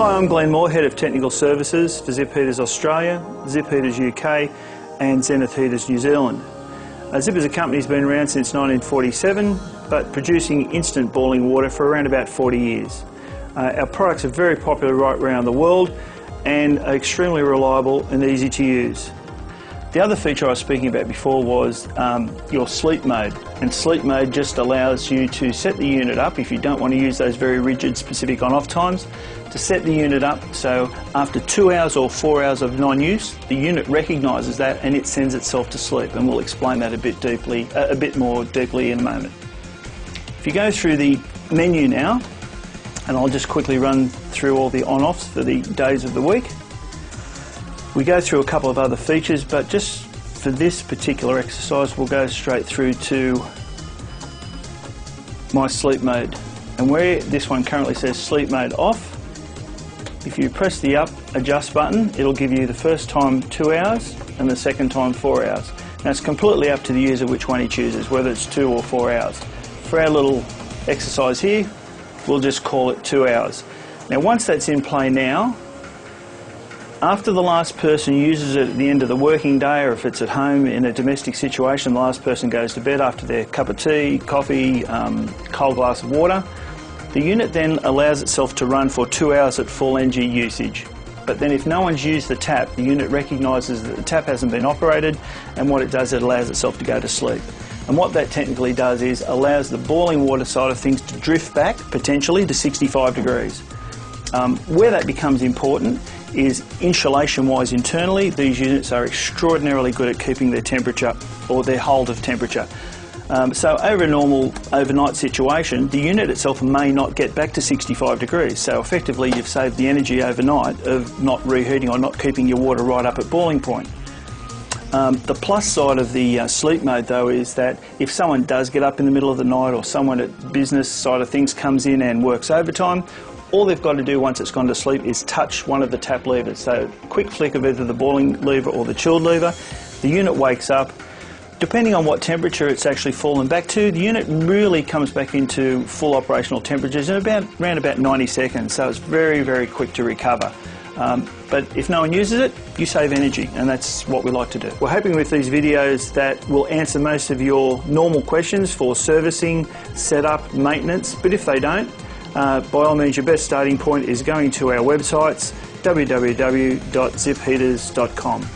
Hi, I'm Glenn Moore, Head of Technical Services for Zip Heaters Australia, Zip Heaters UK and Zenith Heaters New Zealand. Zip as a company has been around since 1947, but producing instant boiling water for around about 40 years. Our products are very popular right around the world and are extremely reliable and easy to use. The other feature I was speaking about before was your sleep mode, and sleep mode just allows you to set the unit up, if you don't want to use those very rigid specific on-off times, to set the unit up so after 2 hours or 4 hours of non-use, the unit recognises that and it sends itself to sleep, and we'll explain that a bit more deeply in a moment. If you go through the menu now, and I'll just quickly run through all the on-offs for the days of the week. We go through a couple of other features, but just for this particular exercise we'll go straight through to my sleep mode. And where this one currently says sleep mode off, if you press the up adjust button, it'll give you the first time 2 hours and the second time 4 hours. Now it's completely up to the user which one he chooses, whether it's 2 or 4 hours. For our little exercise here, we'll just call it 2 hours. Now once that's in play now, after the last person uses it at the end of the working day, or if it's at home in a domestic situation, the last person goes to bed after their cup of tea, coffee, cold glass of water, the unit then allows itself to run for 2 hours at full energy usage. But then if no one's used the tap, the unit recognises that the tap hasn't been operated, and what it does, it allows itself to go to sleep. And what that technically does is allows the boiling water side of things to drift back, potentially, to 65 degrees. Where that becomes important is insulation-wise internally. These units are extraordinarily good at keeping their temperature, or their hold of temperature. So over a normal overnight situation, the unit itself may not get back to 65 degrees. So effectively you've saved the energy overnight of not reheating or not keeping your water right up at boiling point. The plus side of the sleep mode though is that if someone does get up in the middle of the night, or someone at business side of things comes in and works overtime, all they've got to do once it's gone to sleep is touch one of the tap levers. So quick flick of either the boiling lever or the chilled lever, the unit wakes up. Depending on what temperature it's actually fallen back to, the unit really comes back into full operational temperatures in around about 90 seconds, so it's very, very quick to recover. But if no one uses it, you save energy, and that's what we like to do. We're hoping with these videos that we'll answer most of your normal questions for servicing, setup, maintenance, but if they don't, by all means your best starting point is going to our websites, www.zipheaters.com.